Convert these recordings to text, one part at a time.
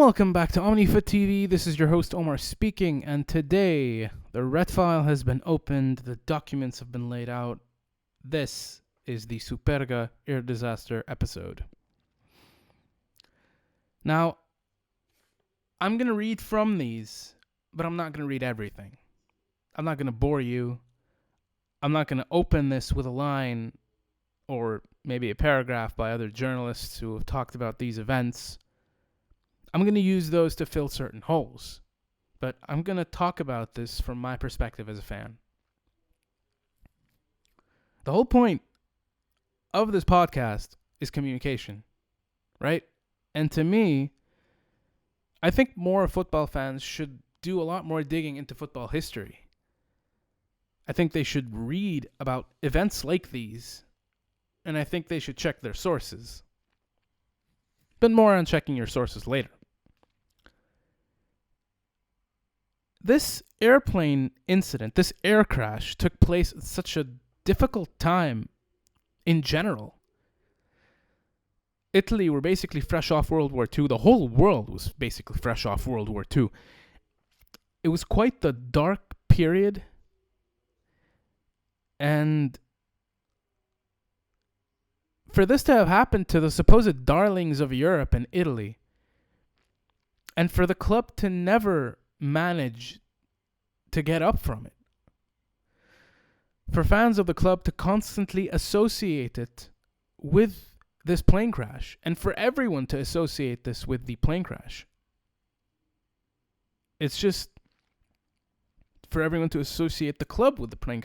welcome back to OmniFoot TV. This is your host Omar speaking, and today the red file has been opened, the documents have been laid out. This is the Superga Air Disaster episode. Now, I'm going to read from these, but I'm not going to read everything. I'm not going to bore you. I'm not going to open this with a line or maybe a paragraph by other journalists who have talked about these events. I'm going to use those to fill certain holes, but I'm going to talk about this from my perspective as a fan. The whole point of this podcast is communication, right? And to me, I think more football fans should do a lot more digging into football history. I think they should read about events like these, and I think they should check their sources. But more on checking your sources later. This airplane incident, this air crash, took place at such a difficult time in general. Italy were basically fresh off World War II. The whole world was basically fresh off World War II. It was quite the dark period. And for this to have happened to the supposed darlings of Europe and Italy, and for the club to never manage to get up from it, for fans of the club to constantly associate it with this plane crash, and for everyone to associate this with the plane crash. It's just for everyone to associate the club with the plane.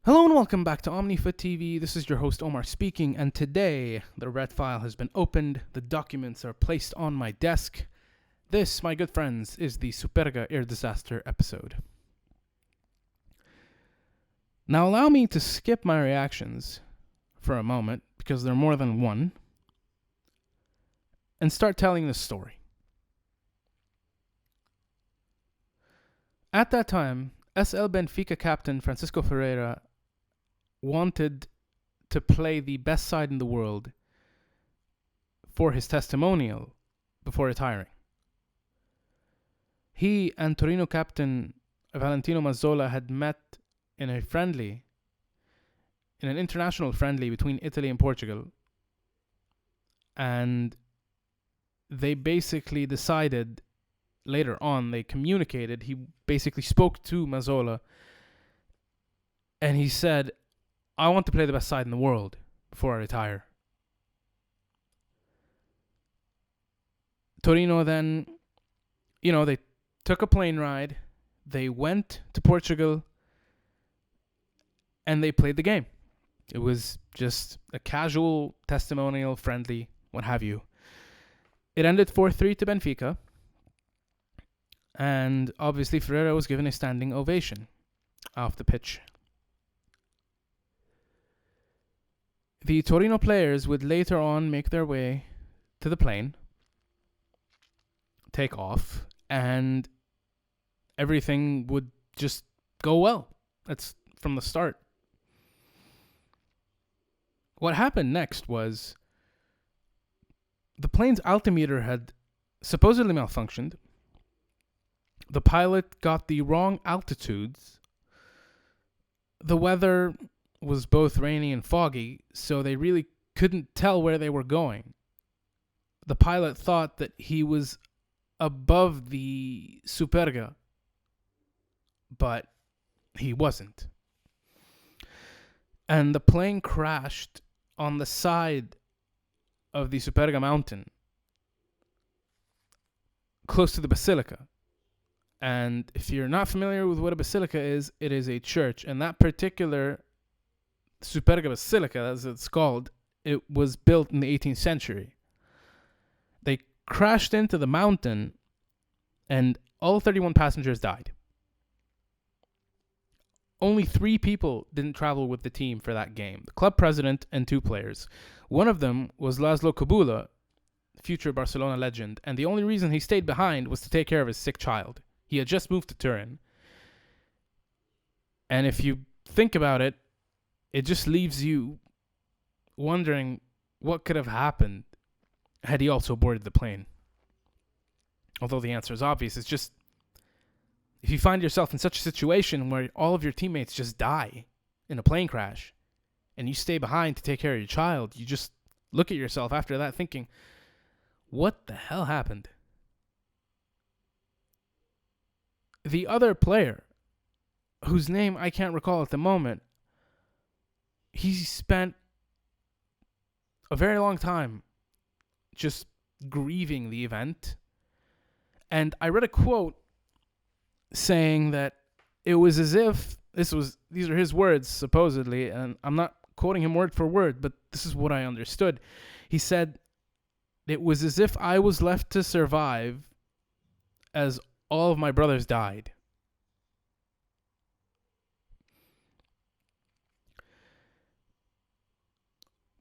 Hello and welcome back to OmniFoot TV. This is your host Omar speaking, and today the red file has been opened. The documents are placed on my desk. This, my good friends, is the Superga Air Disaster episode. Now allow me to skip my reactions for a moment, because there are more than one, and start telling the story. At that time, SL Benfica captain Francisco Ferreira wanted to play the best side in the world for his testimonial before retiring. He and Torino captain Valentino Mazzola had met in an international friendly between Italy and Portugal, and they basically decided later on, they communicated, he basically spoke to Mazzola, and he said, I want to play the best side in the world before I retire. Torino then, they took a plane ride, they went to Portugal, and they played the game. It was just a casual, testimonial, friendly, what have you. It ended 4-3 to Benfica, and obviously Ferreira was given a standing ovation off the pitch. The Torino players would later on make their way to the plane, take off, and everything would just go well. That's from the start. What happened next was the plane's altimeter had supposedly malfunctioned. The pilot got the wrong altitudes. The weather was both rainy and foggy, so they really couldn't tell where they were going. The pilot thought that he was above the Superga, but he wasn't. And the plane crashed on the side of the Superga mountain, close to the basilica. And if you're not familiar with what a basilica is, it is a church. And that particular Superga Basilica, as it's called, it was built in the 18th century. They crashed into the mountain, and all 31 passengers died. Only 3 people didn't travel with the team for that game. The club president and 2 players. One of them was Laszlo Kubula, future Barcelona legend, and the only reason he stayed behind was to take care of his sick child. He had just moved to Turin, And if you think about it, it just leaves you wondering what could have happened had he also boarded the plane. Although the answer is obvious, it's just, if you find yourself in such a situation where all of your teammates just die in a plane crash and you stay behind to take care of your child, you just look at yourself after that thinking, what the hell happened? The other player, whose name I can't recall at the moment, he spent a very long time just grieving the event. And I read a quote saying that it was as if these are his words supposedly, and I'm not quoting him word for word, but this is what I understood. He said, it was as if I was left to survive as all of my brothers died.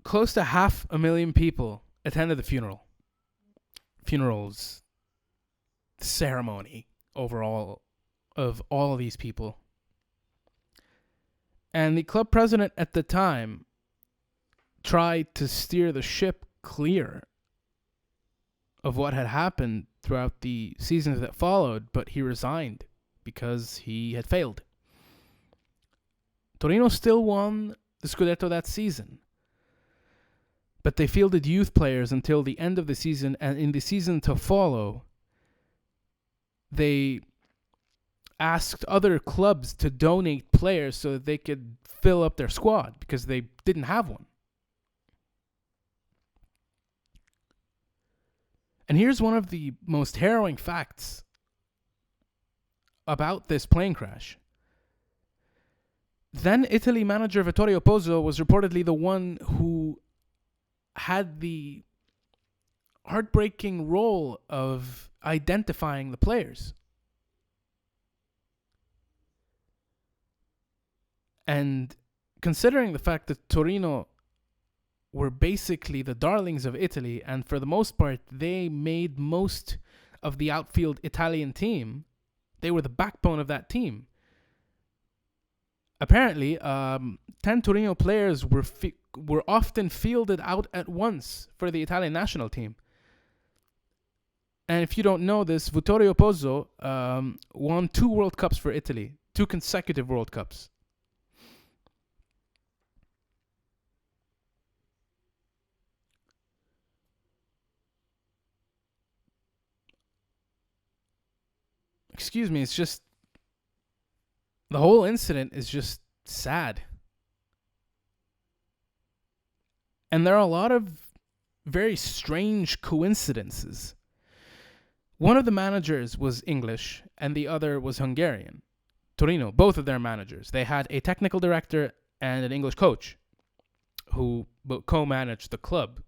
Close to 500,000 people attended the funerals ceremony overall of all of these people. And the club president at the time tried to steer the ship clear of what had happened throughout the seasons that followed, but he resigned because he had failed. Torino still won the Scudetto that season, but they fielded youth players until the end of the season, and in the season to follow, they asked other clubs to donate players so that they could fill up their squad because they didn't have one. And here's one of the most harrowing facts about this plane crash. Then Italy manager Vittorio Pozzo was reportedly the one who had the heartbreaking role of identifying the players. And considering the fact that Torino were basically the darlings of Italy, and for the most part, they made most of the outfield Italian team, they were the backbone of that team. Apparently, 10 Torino players were often fielded out at once for the Italian national team. And if you don't know this, Vittorio Pozzo won 2 World Cups for Italy, 2 consecutive World Cups. Excuse me, it's just, the whole incident is just sad. And there are a lot of very strange coincidences. One of the managers was English and the other was Hungarian. Torino, both of their managers. They had a technical director and an English coach who co-managed the club.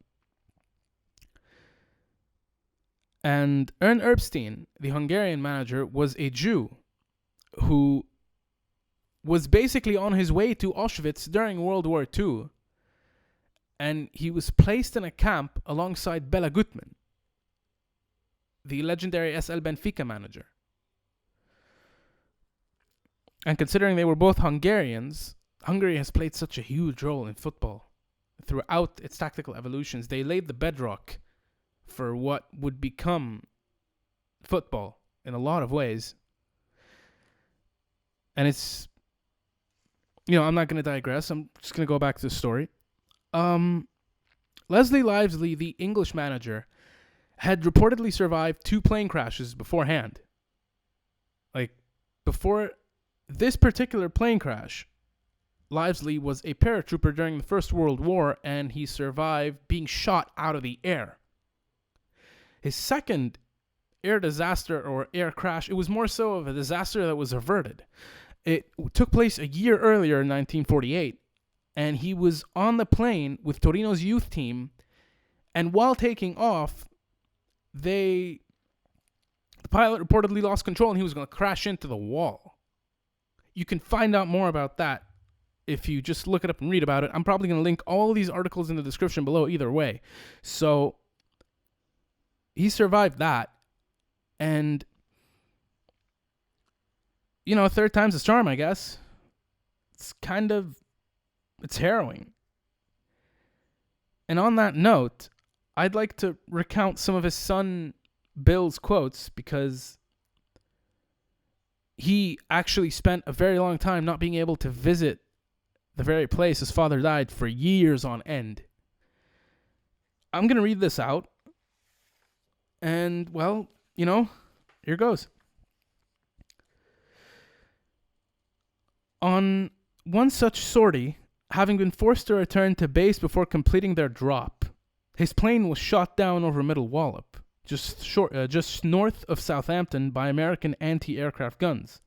And Ern Erbstein, the Hungarian manager, was a Jew who was basically on his way to Auschwitz during World War II. And he was placed in a camp alongside Bela Gutmann, the legendary SL Benfica manager. And considering they were both Hungarians, Hungary has played such a huge role in football. Throughout its tactical evolutions, they laid the bedrock for what would become football in a lot of ways. And it's, I'm not going to digress. I'm just going to go back to the story. Leslie Livesley, the English manager, had reportedly survived 2 plane crashes beforehand. Like, before this particular plane crash, Livesley was a paratrooper during the First World War, and he survived being shot out of the air. His second air disaster or air crash, it was more so of a disaster that was averted. It took place a year earlier in 1948, and he was on the plane with Torino's youth team, and while taking off, the pilot reportedly lost control and he was going to crash into the wall. You can find out more about that if you just look it up and read about it. I'm probably going to link all these articles in the description below either way. So he survived that, and third time's a charm, I guess. it's harrowing. And on that note, I'd like to recount some of his son Bill's quotes, because he actually spent a very long time not being able to visit the very place his father died for years on end. I'm going to read this out. And, well, here goes. On one such sortie, having been forced to return to base before completing their drop, his plane was shot down over Middle Wallop, just north of Southampton, by American anti-aircraft guns.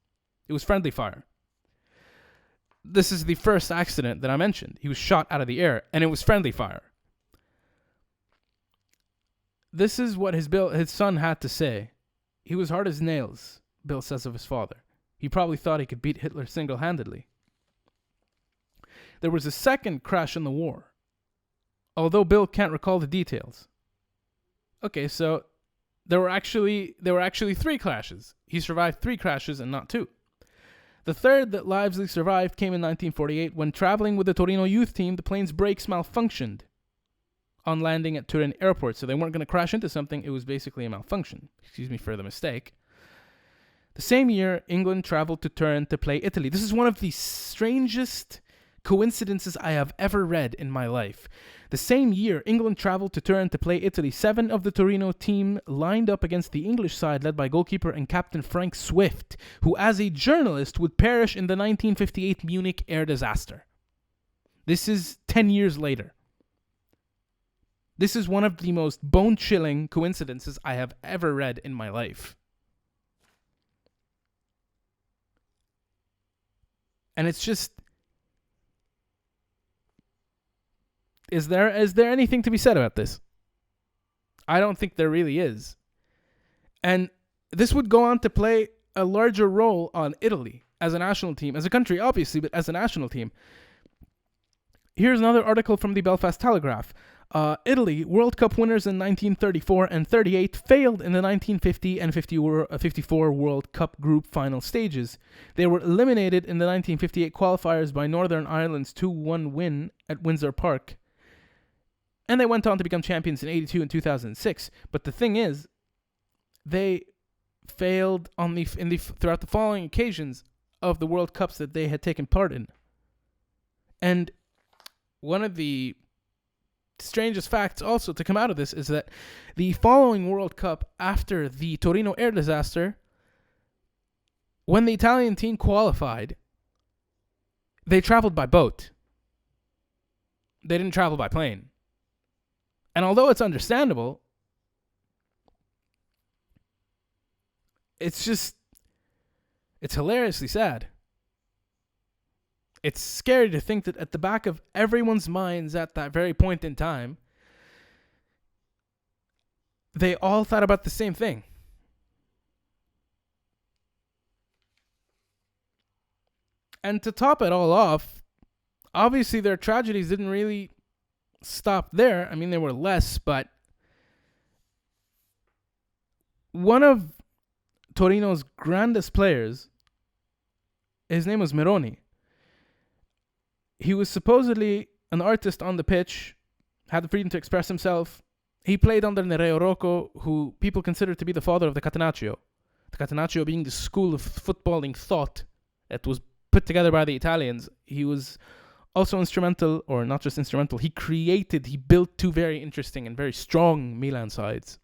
It was friendly fire. This is the first accident that I mentioned. He was shot out of the air, and it was friendly fire. This is what his son had to say. He was hard as nails, Bill says of his father. He probably thought he could beat Hitler single-handedly. There was a second crash in the war, although Bill can't recall the details. Okay, so there were actually 3 crashes. He survived 3 crashes and not 2. The third that Livesley survived came in 1948 when traveling with the Torino youth team. The plane's brakes malfunctioned on landing at Turin Airport, so they weren't going to crash into something. It was basically a malfunction. Excuse me for the mistake. The same year, England traveled to Turin to play Italy. This is one of the strangest coincidences I have ever read in my life. The same year, England traveled to Turin to play Italy. 7 of the Torino team lined up against the English side, led by goalkeeper and captain Frank Swift, who as a journalist would perish in the 1958 Munich air disaster. This is 10 years later. This is one of the most bone-chilling coincidences I have ever read in my life. And it's just... Is there anything to be said about this? I don't think there really is. And this would go on to play a larger role on Italy as a national team, as a country, obviously, but as a national team. Here's another article from the Belfast Telegraph. Italy, World Cup winners in 1934 and 38, failed in the 1950 and 54 World Cup group final stages. They were eliminated in the 1958 qualifiers by Northern Ireland's 2-1 win at Windsor Park. And they went on to become champions in 82 and 2006. But the thing is, they failed throughout the following occasions of the World Cups that they had taken part in. And one of the strangest facts also to come out of this is that the following World Cup after the Torino air disaster, when the Italian team qualified, they traveled by boat. They didn't travel by plane. And although it's understandable, it's hilariously sad. It's scary to think that at the back of everyone's minds at that very point in time, they all thought about the same thing. And to top it all off, obviously their tragedies didn't really stop there. I mean, there were less, but one of Torino's grandest players, his name was Meroni. He was supposedly an artist on the pitch, had the freedom to express himself. He played under Nereo Rocco, who people consider to be the father of the Catenaccio. The Catenaccio being the school of footballing thought that was put together by the Italians. He was also instrumental, or not just instrumental, he built 2 very interesting and very strong Milan sides.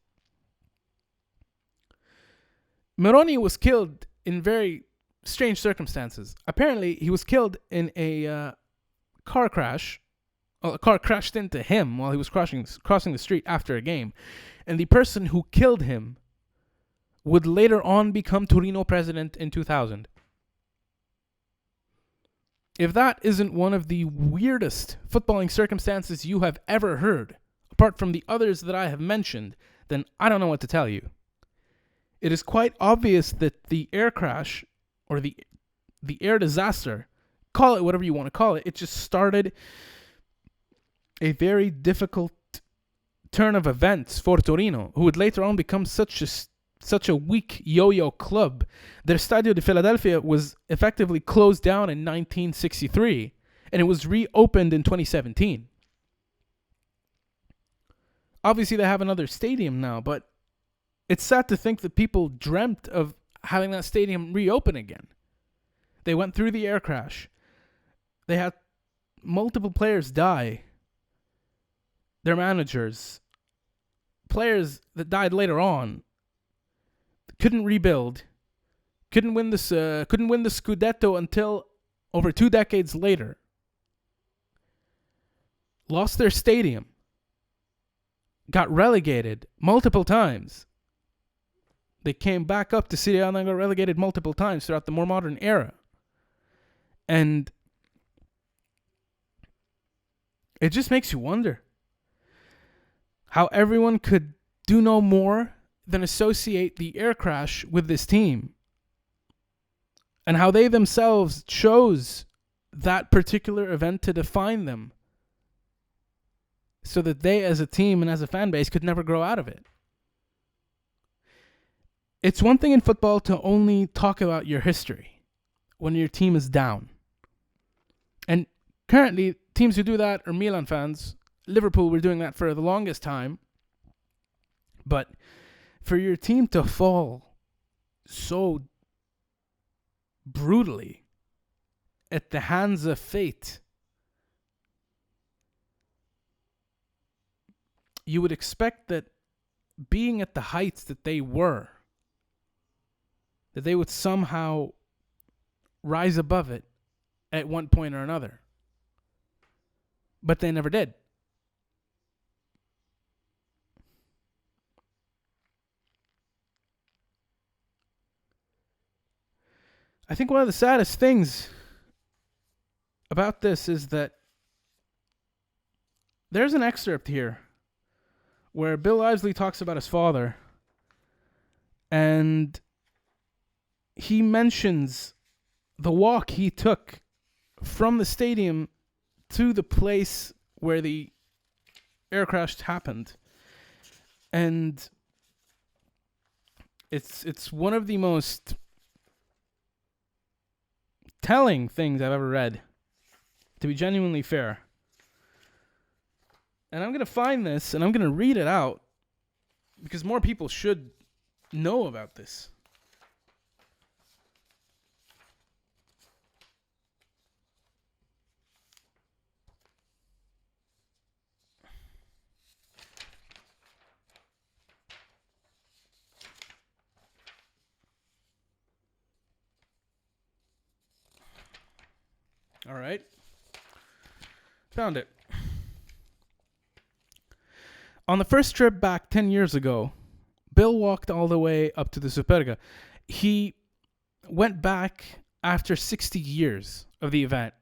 Meroni was killed in very strange circumstances. Apparently, he was killed in a car crash. Well, a car crashed into him while he was crossing the street after a game. And the person who killed him would later on become Torino president in 2000. If that isn't one of the weirdest footballing circumstances you have ever heard, apart from the others that I have mentioned, then I don't know what to tell you. It is quite obvious that the air crash, or the air disaster, call it whatever you want to call it, it just started a very difficult turn of events for Torino, who would later on become such a such a weak yo-yo club. Their Stadio de Philadelphia was effectively closed down in 1963, and it was reopened in 2017. Obviously, they have another stadium now, but it's sad to think that people dreamt of having that stadium reopen again. They went through the air crash. They had multiple players die. Their managers, players that died later on, couldn't rebuild, couldn't win the Scudetto until over 2 decades later. Lost their stadium. Got relegated multiple times. They came back up to Serie A and then got relegated multiple times throughout the more modern era. And it just makes you wonder how everyone could do no more than associate the air crash with this team. And how they themselves chose that particular event to define them, so that they as a team and as a fan base could never grow out of it. It's one thing in football to only talk about your history when your team is down. And currently, teams who do that are Milan fans. Liverpool were doing that for the longest time. But for your team to fall so brutally at the hands of fate, you would expect that being at the heights that they were, that they would somehow rise above it at one point or another. But they never did. I think one of the saddest things about this is that there's an excerpt here where Bill Ivesley talks about his father, and he mentions the walk he took from the stadium to the place where the air crash happened. And it's one of the most telling things I've ever read, to be genuinely fair. And I'm going to find this, and I'm going to read it out, because more people should know about this. All right. Found it. On the first trip back 10 years ago, Bill walked all the way up to the Superga. He went back after 60 years of the event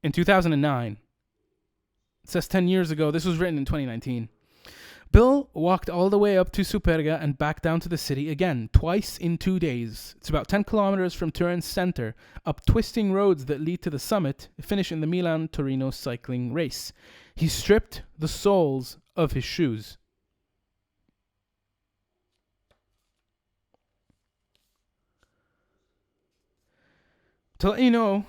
in 2009. It says 10 years ago. This was written in 2019. Bill walked all the way up to Superga and back down to the city again, twice in 2 days. It's about 10 kilometers from Turin's center, up twisting roads that lead to the summit, finish in the Milan-Torino cycling race. He stripped the soles of his shoes. To let you know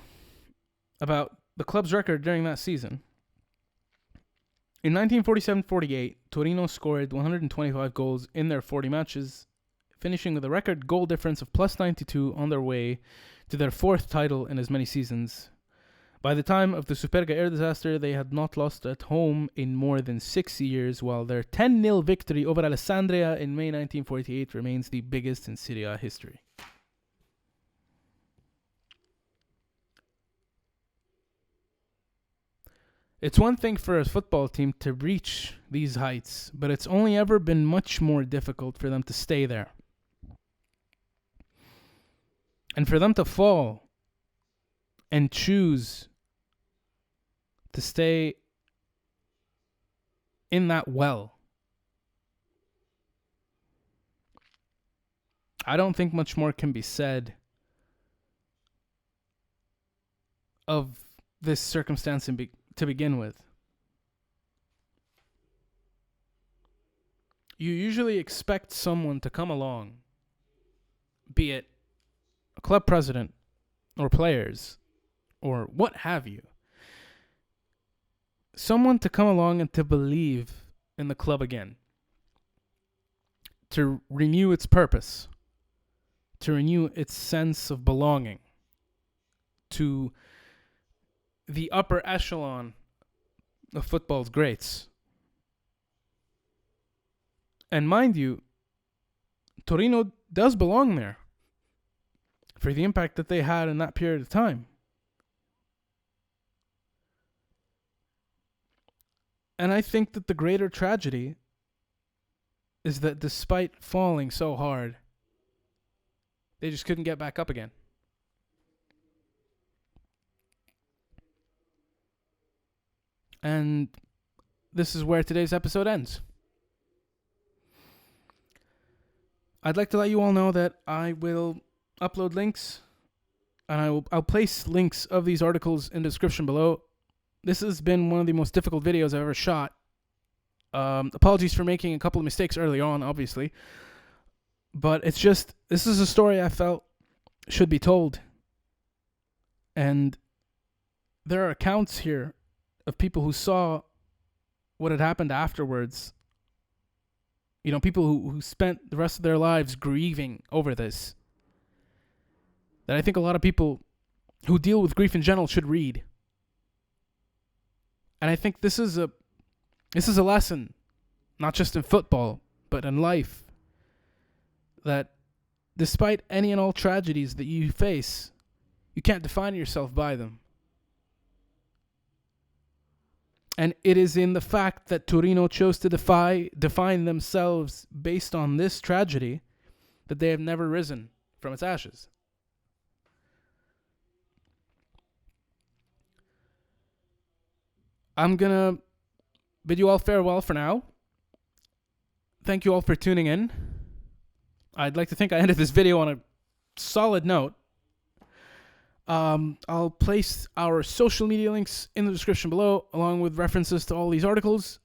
about the club's record during that season, in 1947-48, Torino scored 125 goals in their 40 matches, finishing with a record goal difference of plus 92 on their way to their 4th title in as many seasons. By the time of the Superga Air Disaster, they had not lost at home in more than 6 years, while their 10-0 victory over Alessandria in May 1948 remains the biggest in Serie A history. It's one thing for a football team to reach these heights, but it's only ever been much more difficult for them to stay there. And for them to fall and choose to stay in that well, I don't think much more can be said of this circumstance to begin with. you usually expect someone to come along, be it a club president or players or what have you, someone to come along and to believe in the club again, to renew its purpose, to renew its sense of belonging to the upper echelon of football's greats. And mind you, Torino does belong there for the impact that they had in that period of time. And I think that the greater tragedy is that despite falling so hard, they just couldn't get back up again. And this is where today's episode ends. I'd like to let you all know that I will upload links, and I'll place links of these articles in the description below. This has been one of the most difficult videos I've ever shot. Apologies for making a couple of mistakes early on, obviously. But it's just, this is a story I felt should be told. And there are accounts here of people who saw what had happened afterwards. You know, people who spent the rest of their lives grieving over this. That I think a lot of people who deal with grief in general should read. And I think this is a lesson, not just in football, but in life, that despite any and all tragedies that you face, you can't define yourself by them. And it is in the fact that Torino chose to define themselves based on this tragedy that they have never risen from its ashes. I'm going to bid you all farewell for now. Thank you all for tuning in. I'd like to think I ended this video on a solid note. I'll place our social media links in the description below, along with references to all these articles.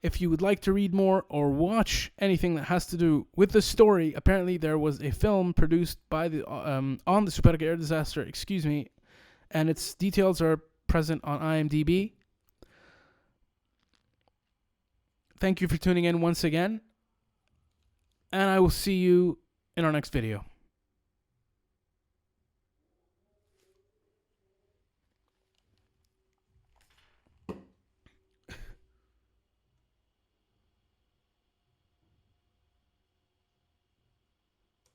If you would like to read more or watch anything that has to do with the story, apparently there was a film produced by the on the Superga Air Disaster, and its details are present on IMDb. Thank you for tuning in once again, and I will see you in our next video.